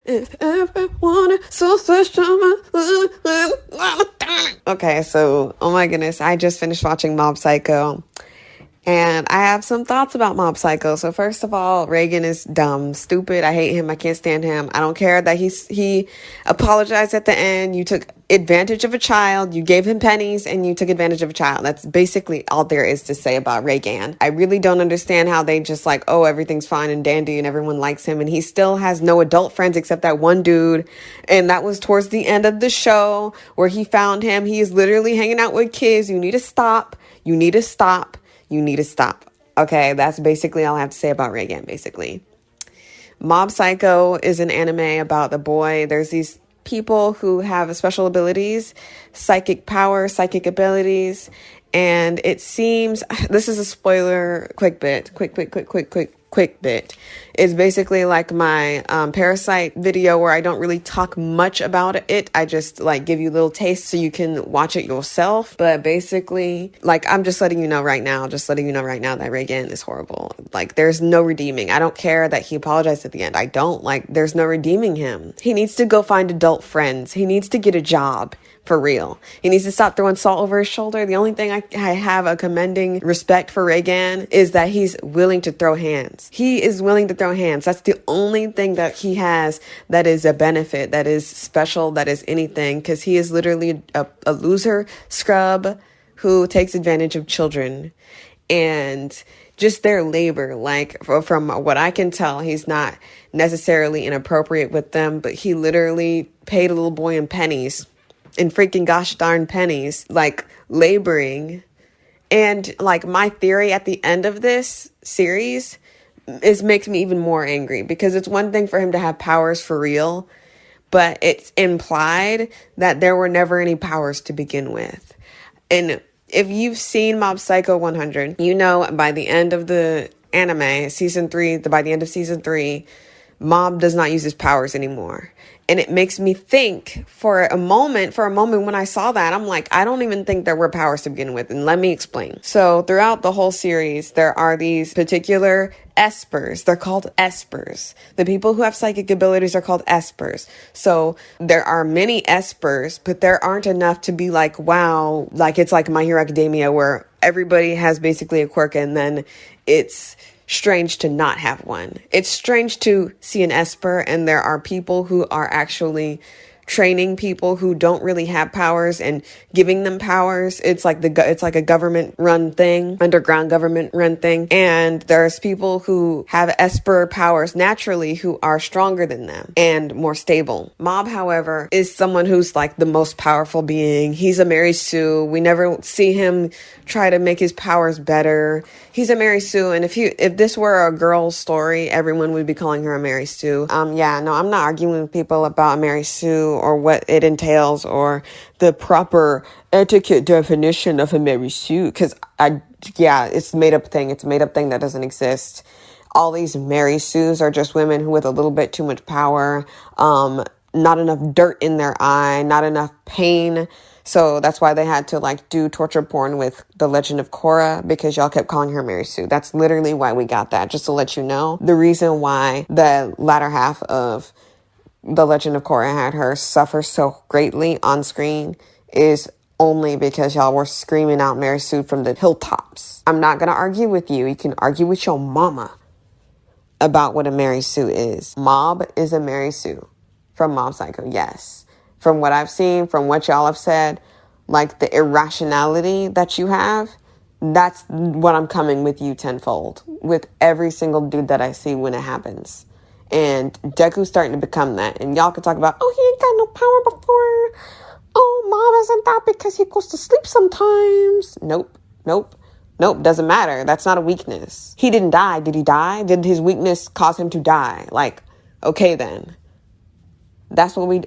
If everyone is so special. Okay, so, oh my goodness, I just finished watching Mob Psycho. And I have some thoughts about Mob Psycho. So first of all, Reagan is dumb, stupid. I hate him. I can't stand him. I don't care that he apologized at the end. You took advantage of a child. You gave him pennies and you took advantage of a child. That's basically all there is to say about Reagan. I really don't understand how they just like, oh, everything's fine and dandy and everyone likes him. And he still has no adult friends except that one dude. And that was towards the end of the show where he found him. He is literally hanging out with kids. You need to stop. You need to stop. You need to stop. Okay, that's basically all I have to say about Reagan, basically. Mob Psycho is an anime about the boy. There's these people who have special abilities, psychic power, psychic abilities, and it seems, this is a spoiler, quick bit. It's basically like my Parasite video where I don't really talk much about it. I just like give you little tastes so you can watch it yourself. But basically, like I'm just letting you know right now that Reagan is horrible. Like there's no redeeming. I don't care that he apologized at the end. I don't like, there's no redeeming him. He needs to go find adult friends. He needs to get a job. For real. He needs to stop throwing salt over his shoulder. The only thing I have a commending respect for Reagan is that he's willing to throw hands. He is willing to throw hands. That's the only thing that he has that is a benefit, that is special, that is anything. Because he is literally a loser scrub who takes advantage of children. And just their labor, like from what I can tell, he's not necessarily inappropriate with them, but he literally paid a little boy in pennies. In freaking gosh darn pennies, like laboring. And like my theory at the end of this series makes me even more angry because it's one thing for him to have powers for real, but it's implied that there were never any powers to begin with. And if you've seen Mob Psycho 100, you know by the end of the anime, by the end of season 3, Mob does not use his powers anymore. And it makes me think for a moment when I saw that, I'm like, I don't even think there were powers to begin with. And let me explain. So throughout the whole series, there are these particular espers. They're called espers. The people who have psychic abilities are called espers. So there are many espers, but there aren't enough to be like, wow, like it's like My Hero Academia where everybody has basically a quirk and then it's strange to not have one. It's strange to see an esper and there are people who are actually training people who don't really have powers and giving them powers. It's like a government run thing, underground government run thing. And there's people who have esper powers naturally who are stronger than them and more stable. Mob, however, is someone who's like the most powerful being. He's a Mary Sue. We never see him try to make his powers better. He's a Mary Sue. And if this were a girl's story, everyone would be calling her a Mary Sue. I'm not arguing with people about Mary Sue or what it entails or the proper etiquette definition of a Mary Sue. Because it's a made up thing. It's a made up thing that doesn't exist. All these Mary Sues are just women who with a little bit too much power, not enough dirt in their eye, not enough pain. So that's why they had to like do torture porn with The Legend of Korra because y'all kept calling her Mary Sue. That's literally why we got that. Just to let you know, the reason why the latter half of The Legend of Korra had her suffer so greatly on screen is only because y'all were screaming out Mary Sue from the hilltops. I'm not going to argue with you. You can argue with your mama about what a Mary Sue is. Mob is a Mary Sue from Mob Psycho, yes. From what I've seen, from what y'all have said, like the irrationality that you have, that's what I'm coming with you tenfold. With every single dude that I see when it happens. And Deku's starting to become that. And y'all can talk about, oh, he ain't got no power before. Oh, Mom isn't that because he goes to sleep sometimes. Nope. Doesn't matter. That's not a weakness. He didn't die. Did he die? Did his weakness cause him to die? Like, okay then. That's what we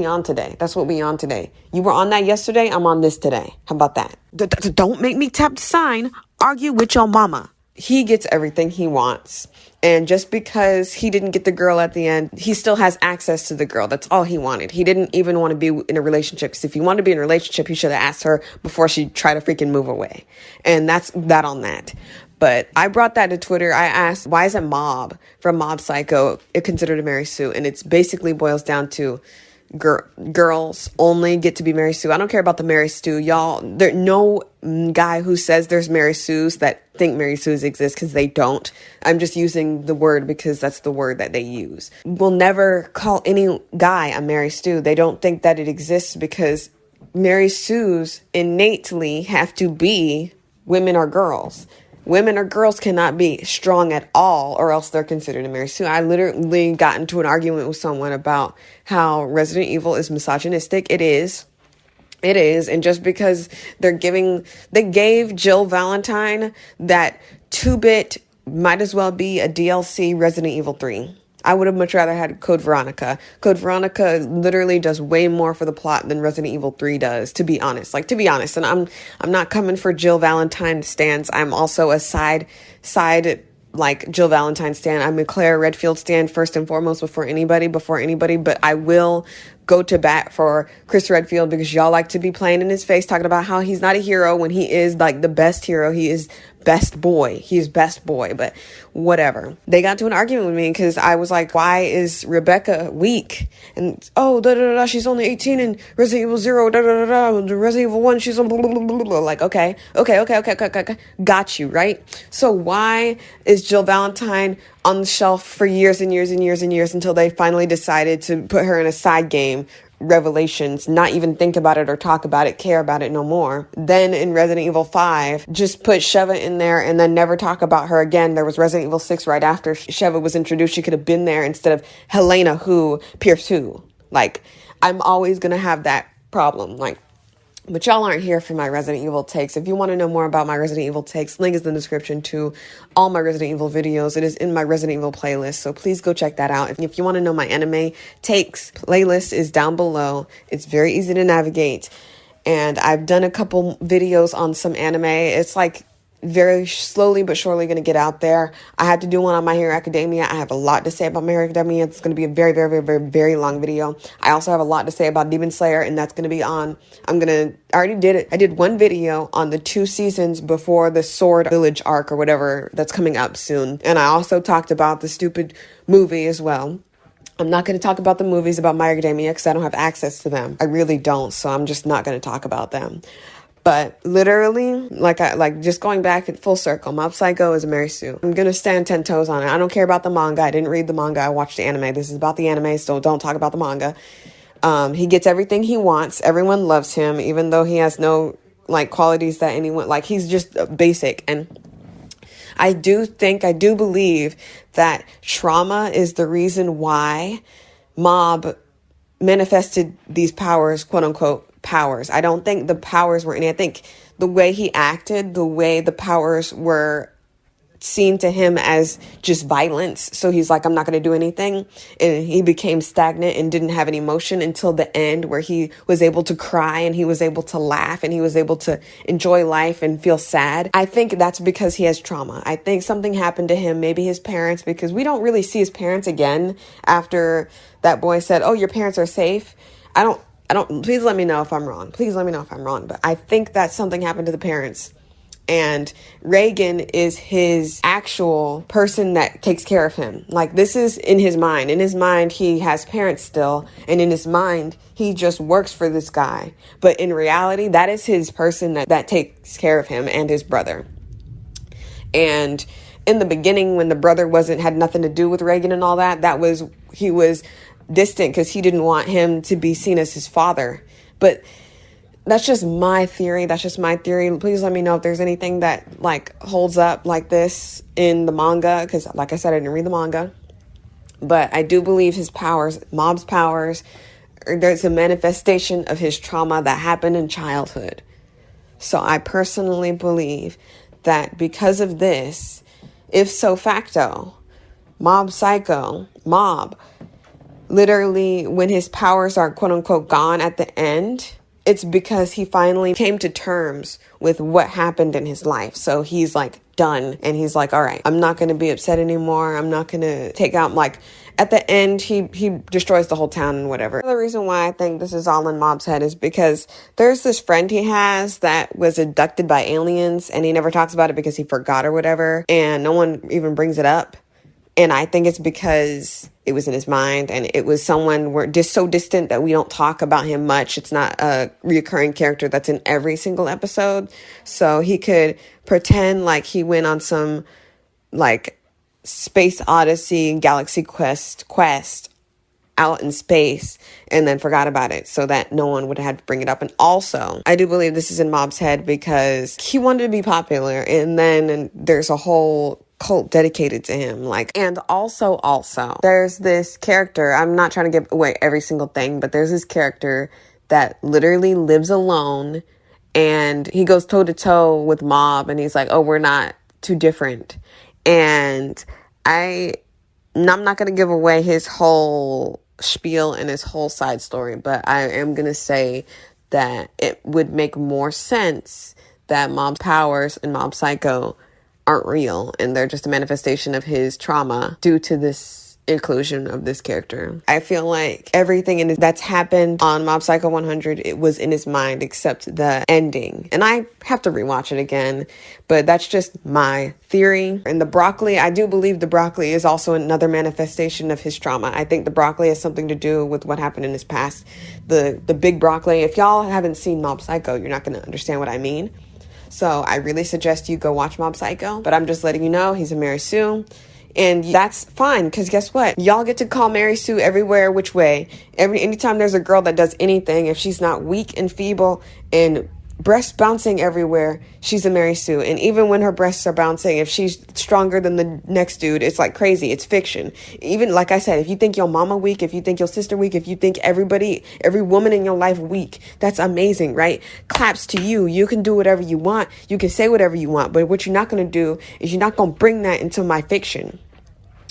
on today. That's what we on today. You were on that yesterday. I'm on this today. How about that? Don't make me tap the sign. Argue with your mama. he gets everything he wants. And just because he didn't get the girl at the end, he still has access to the girl. That's all he wanted. He didn't even want to be in a relationship. Because if he wanted to be in a relationship, he should have asked her before she tried to freaking move away. And that's that on that. But I brought that to Twitter. I asked, why is a Mob from Mob Psycho considered a Mary Sue? And it's basically boils down to girls only get to be Mary Sue. I don't care about the Mary Sue, y'all. There's no guy who says there's Mary Sues that think Mary Sues exist, because they don't. I'm just using the word because that's the word that they use. We'll never call any guy a Mary Sue. They don't think that it exists because Mary Sues innately have to be women or girls. Women or girls cannot be strong at all, or else they're considered a Mary Sue. I literally got into an argument with someone about how Resident Evil is misogynistic. It is. It is. And just because they gave Jill Valentine that 2-bit might as well be a DLC Resident Evil 3. I would have much rather had Code Veronica. Code Veronica literally does way more for the plot than Resident Evil 3 does, to be honest. And I'm not coming for Jill Valentine stans. I'm also a side like Jill Valentine stan. I'm a Claire Redfield stan first and foremost before anybody, but I will go to bat for Chris Redfield because y'all like to be playing in his face talking about how he's not a hero when he is like the best hero. He is best boy. He's best boy, but whatever. They got into an argument with me because I was like, why is Rebecca weak? And she's only 18 and Resident Evil 0, Resident Evil 1, she's on blah, blah, blah, blah. Like, okay. Got you, right? So why is Jill Valentine on the shelf for years and years and years and years until they finally decided to put her in a side game, Revelations, not even think about it or talk about it, care about it no more. Then in Resident Evil 5, just put Sheva in there and then never talk about her again. There was Resident Evil 6 right after Sheva was introduced. She could have been there instead of Helena Pierce who. Like, I'm always going to have that problem. Like, but y'all aren't here for my Resident Evil takes. If you want to know more about my Resident Evil takes, link is in the description to all my Resident Evil videos. It is in my Resident Evil playlist, so please go check that out. If you want to know my anime takes, playlist is down below. It's very easy to navigate. And I've done a couple videos on some anime. It's like very slowly but surely going to get out there. I had to do one on My Hero Academia. I have a lot to say about My Hero Academia. It's going to be a very, very, very, very, very long video. I also have a lot to say about Demon Slayer, and that's going to be on, I already did it. I did one video on the 2 seasons before the Sword Village arc or whatever that's coming up soon. And I also talked about the stupid movie as well. I'm not going to talk about the movies about My Hero Academia because I don't have access to them. I really don't, so I'm just not going to talk about them. But literally, just going back in full circle, Mob Psycho is a Mary Sue. I'm going to stand 10 toes on it. I don't care about the manga. I didn't read the manga. I watched the anime. This is about the anime, so don't talk about the manga. He gets everything he wants. Everyone loves him, even though he has no, qualities that anyone, he's just basic. And I do believe that trauma is the reason why Mob manifested these powers, quote unquote, powers. I don't think the powers were any. I think the way he acted, the way the powers were seen to him as just violence. So he's like, I'm not going to do anything. And he became stagnant and didn't have any emotion until the end, where he was able to cry and he was able to laugh and he was able to enjoy life and feel sad. I think that's because he has trauma. I think something happened to him, maybe his parents, because we don't really see his parents again after that boy said, oh, your parents are safe. I don't, please let me know if I'm wrong. But I think that something happened to the parents. And Reagan is his actual person that takes care of him. This is in his mind. In his mind, he has parents still. And in his mind, he just works for this guy. But in reality, that is his person that takes care of him and his brother. And in the beginning, when the brother had nothing to do with Reagan and all that, he was distant because he didn't want him to be seen as his father. But that's just my theory. Please let me know if there's anything that holds up like this in the manga, because like I said, I didn't read the manga. But I do believe his powers, Mob's powers, there's a manifestation of his trauma that happened in childhood. So I personally believe that because of this, if so facto, Mob literally, when his powers are quote unquote gone at the end, it's because he finally came to terms with what happened in his life. So he's like done, and he's like, all right, I'm not going to be upset anymore. I'm not going to take out, like, at the end, he destroys the whole town and whatever. The reason why I think this is all in Mob's head is because there's this friend he has that was abducted by aliens, and he never talks about it because he forgot or whatever, and no one even brings it up. And I think it's because it was in his mind, and it was someone we're just so distant that we don't talk about him much. It's not a reoccurring character that's in every single episode. So he could pretend like he went on some like space odyssey, galaxy quest out in space and then forgot about it so that no one would have to bring it up. And also, I do believe this is in Mob's head because he wanted to be popular, and then there's a whole cult dedicated to him. Like, and also there's this character, I'm not trying to give away every single thing, but there's this character that literally lives alone, and he goes toe to toe with Mob, and he's like, oh, we're not too different. And I'm not going to give away his whole spiel and his whole side story, but I am going to say that it would make more sense that Mob's powers and Mob Psycho aren't real, and they're just a manifestation of his trauma due to this inclusion of this character. I feel like everything that's happened on Mob Psycho 100, it was in his mind except the ending. And I have to rewatch it again, but that's just my theory. And the broccoli, I do believe the broccoli is also another manifestation of his trauma. I think the broccoli has something to do with what happened in his past. The big broccoli, if y'all haven't seen Mob Psycho, you're not going to understand what I mean. So I really suggest you go watch Mob Psycho, but I'm just letting you know he's a Mary Sue. And that's fine, because guess what? Y'all get to call Mary Sue everywhere, which way. Anytime there's a girl that does anything, if she's not weak and feeble and breast bouncing everywhere, she's a Mary Sue. And even when her breasts are bouncing, if she's stronger than the next dude, it's like crazy. It's fiction. Even like I said, if you think your mama weak, if you think your sister weak, if you think every woman in your life weak, that's amazing, right? Claps to you. You can do whatever you want. You can say whatever you want. But what you're not going to do is you're not going to bring that into my fiction.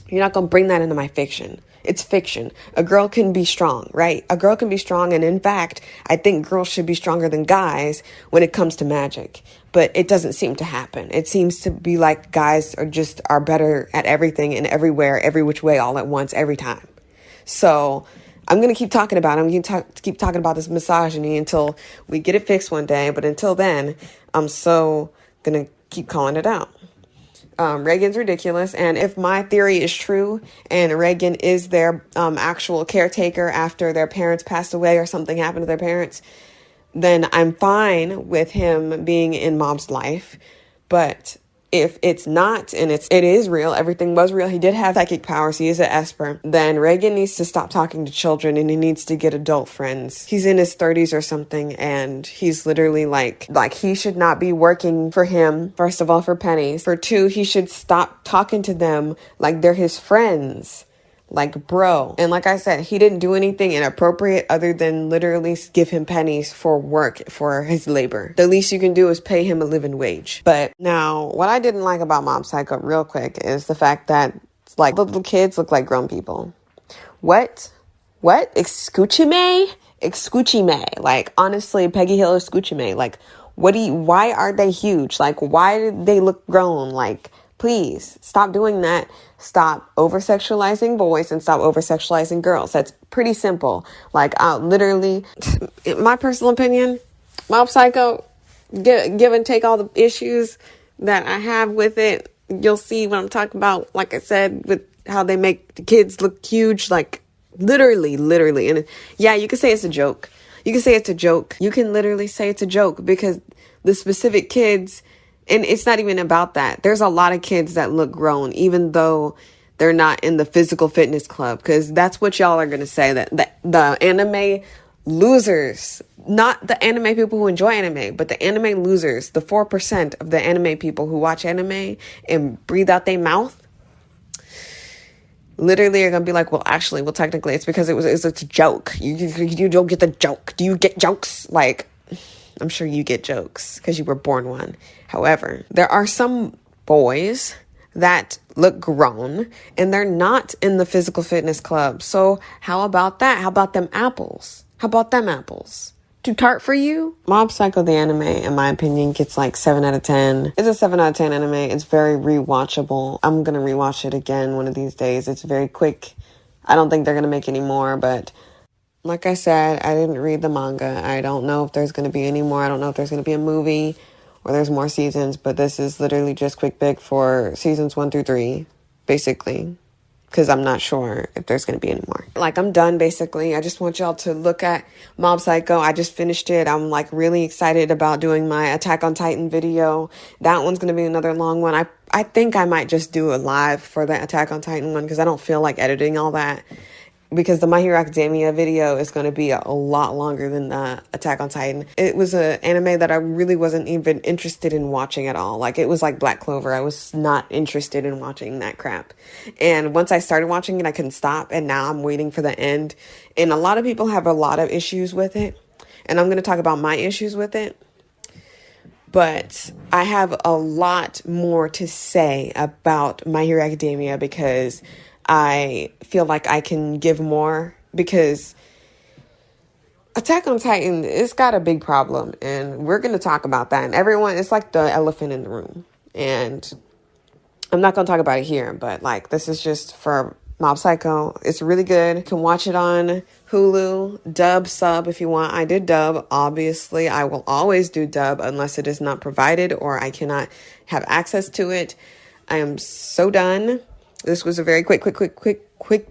You're not going to bring that into my fiction. It's fiction. A girl can be strong, right? A girl can be strong. And in fact, I think girls should be stronger than guys when it comes to magic. But it doesn't seem to happen. It seems to be like guys are better at everything and everywhere, every which way, all at once, every time. So I'm going to keep talking about it. I'm going to keep talking about this misogyny until we get it fixed one day. But until then, I'm so going to keep calling it out. Reagan's ridiculous, and if my theory is true and Reagan is their actual caretaker after their parents passed away or something happened to their parents, then I'm fine with him being in Mob's life. But if it's not, and it is real, everything was real, he did have psychic powers, he is an Esper, then Reagan needs to stop talking to children and he needs to get adult friends. He's in his 30s or something, and he's literally like he should not be working for him, first of all, for pennies. For two, he should stop talking to them like they're his friends. Like, bro. And like I said, he didn't do anything inappropriate other than literally give him pennies for work, for his labor. The least you can do is pay him a living wage. But now, what I didn't like about Mob Psycho real quick is the fact that like little kids look like grown people. What? Excuse me? Like, honestly, Peggy Hill or Scoochie May. Like, why are they huge? Like, why did they look grown? Like, please stop doing that. Stop over-sexualizing boys and stop over-sexualizing girls. That's pretty simple. Like, literally, in my personal opinion, Mob Psycho, give and take all the issues that I have with it. You'll see what I'm talking about, like I said, with how they make the kids look huge, like literally. And yeah, you can say it's a joke. You can literally say it's a joke because the specific kids. And it's not even about that. There's a lot of kids that look grown, even though they're not in the physical fitness club. Because that's what y'all are going to say, that the anime losers, not the anime people who enjoy anime, but the anime losers, the 4% of the anime people who watch anime and breathe out their mouth, literally are going to be like, well, technically it's because it's a joke. You don't get the joke. Do you get jokes? Like, I'm sure you get jokes because you were born one. However, there are some boys that look grown and they're not in the physical fitness club. So how about that? How about them apples? too tart for you. Mob Psycho the anime, in my opinion, gets like 7 out of 10. It's a 7 out of 10 anime. It's very rewatchable. I'm gonna rewatch it again one of these days. It's very quick. I don't think they're gonna make any more, but like I said, I didn't read the manga. I don't know if there's gonna be any more. I don't know if there's gonna be a movie or there's more seasons, but this is literally just quick pick for seasons 1 through 3, basically. Because I'm not sure if there's going to be any more. Like, I'm done, basically. I just want y'all to look at Mob Psycho. I just finished it. I'm, like, really excited about doing my Attack on Titan video. That one's going to be another long one. I think I might just do a live for the Attack on Titan one because I don't feel like editing all that. Because the My Hero Academia video is going to be a lot longer than the Attack on Titan. It was an anime that I really wasn't even interested in watching at all. Like, it was like Black Clover. I was not interested in watching that crap. And once I started watching it, I couldn't stop. And now I'm waiting for the end. And a lot of people have a lot of issues with it. And I'm going to talk about my issues with it. But I have a lot more to say about My Hero Academia because I feel like I can give more, because Attack on Titan, it's got a big problem, and we're going to talk about that. And everyone, it's like the elephant in the room. And I'm not going to talk about it here, but like, this is just for Mob Psycho. It's really good. You can watch it on Hulu, dub, sub if you want. I did dub, obviously. I will always do dub unless it is not provided or I cannot have access to it. I am so done. This was a very quick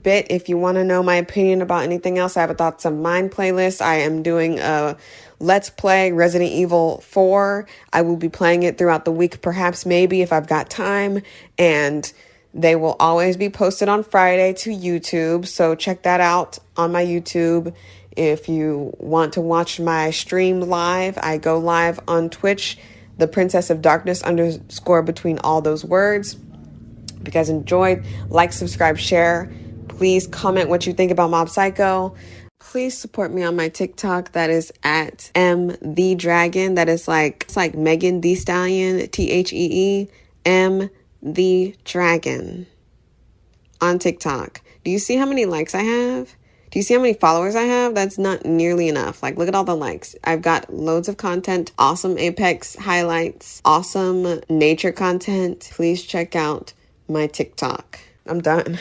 bit. If you want to know my opinion about anything else, I have a Thoughts of Mine playlist. I am doing a Let's Play Resident Evil 4. I will be playing it throughout the week, perhaps, maybe, if I've got time. And they will always be posted on Friday to YouTube. So check that out on my YouTube. If you want to watch my stream live, I go live on Twitch, the Princess of Darkness _ between all those words. If you guys enjoyed, like, subscribe, share. Please comment what you think about Mob Psycho. Please support me on my TikTok. That is at @MTheDragon. That is like, it's like Megan Thee Stallion, THEE, MTheDragon on TikTok. Do you see how many likes I have? Do you see how many followers I have? That's not nearly enough. Like, look at all the likes. I've got loads of content, awesome Apex highlights, awesome nature content. Please check out my TikTok. I'm done.